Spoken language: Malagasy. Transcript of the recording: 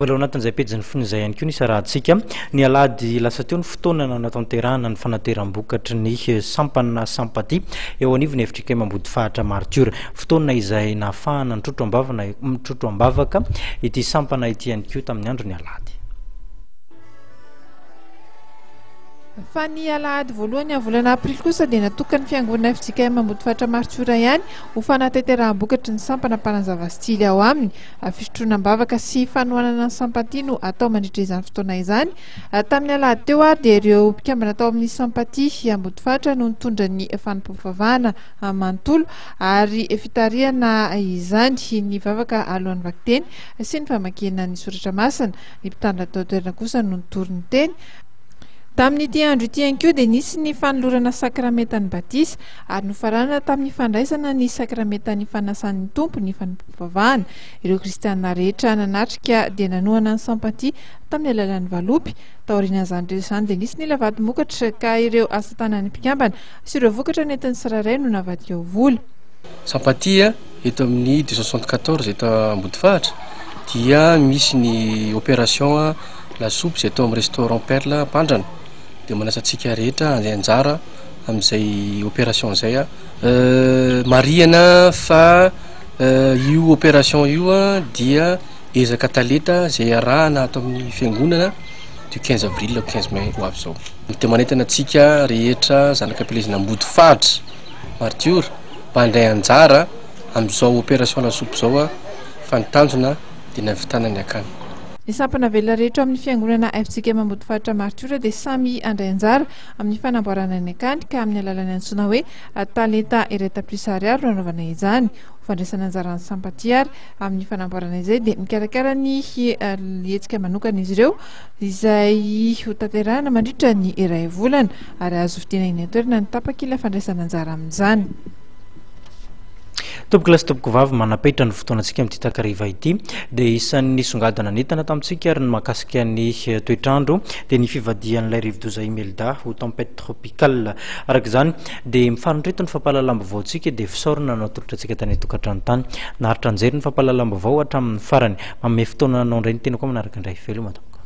Wala anatin'izay pejiny fony izay ihany koa nisy rahantsika ny alahady lasa teo ny fotoana nanatanterahana ny fanateram-bokatry ny sampana SAMPATI eo anivony FJKM Ambodifahitra Maritiora. Fotoana izay nahafahana nitrotro am-bavaka ity sampana ity ihany koa tamin'ny andro ny alahady. Fa ny alahady voalohany amin'ny volana aprily kosa dia natokany fiangonana FJKM Ambodifahitra Maritiora ihany ho fanateram-bokatry ny sampana mpanazava stily ao aminy. Fisotroana am-bavaka sy fanohanana ny SAMPATI no atao mandritra izany fotoana izany. Tamin'ny alahady teo dia ireo mpikambana atao amin'ny SAMPATI Ambodifahitra no nitondra ny fanampavahana manontolo ary fitariana izany ny vavaka alohan'ny vakiteny sy ny famakena ny soratra masina. Ny mpitandro atao toerana kosa no nitoriny teny. Tamin'ity andro ity ihany koa dia nisy ny fanolorana sakramentan'ny batisa ary nofarana tamin'ny fandraisana ny sakramentan'ny fanasan'ny tompo ny fanampavahana. Ireo kristianina rehetra nanatrika dia nanohana ny SAMPATI tamin'ny alalan'ny valopy. Taorian'izany izany dia nisy ny lavady mokatra ka ireo asa tanan'ny mpikambana sy ireo vokatra nentin'ny tsirairay no navadika ho vola. SAMPATI eto amin'ny 274 eto Ambodifahitra dia misy ny opération la soupe izay atao amin'ny restaurant Perle Pandrana. Dia manasantsika rehetra andeha anjara amin'izay opération izay marihana fa io opération io dia ezaka taleta izay arahana ato amin'ny fiangonana du 15 avril au 15 mai ho avy izao. Dia manentana antsika rehetra zanaka pelezina Ambodifahitra Maritiora mba handray anjara amin'izao opération la soupe izao fanotanjona dia navitanany akany. Ny sampana velona rehetra amin'ny fiangonana FJKM Ambodifahitra Maritiora dia samy andray anjara amin'ny fanamboarana ny akany ka amin'ny alalan'ny antsoina hoe talenta ireta plus ariary no anaovana izany. Fandraisana anjaran'ny SAMPATI ary amin'ny fanamboarana izay dia mikarakara ny hetsika manokana izy ireo izay ho tanterahana mandritra ny iray volana ary azo vidiana eny an-toerana ny tapakila fandraisana anjara amin'izany. Tompoko lasy tompoko vavy manapetra ny fotoanantsika amin'ity takariva ity dia isan'ny songadana nentana tamintsika ary ny mahakasika ny toetrandro dia ny fivadian'ilay rivodozay Imelda ho tempête tropicale. Araka izany dia mifarontreta ny fampahalalam-baovaontsika dia fisaorana no atolotra antsika tany tokantrano tany. Naharitra anjery ny fampahalalam-baovao hatramin'ny farany. Manome fotoana anao indray ny tena koa manaraka indray veloma tompoko.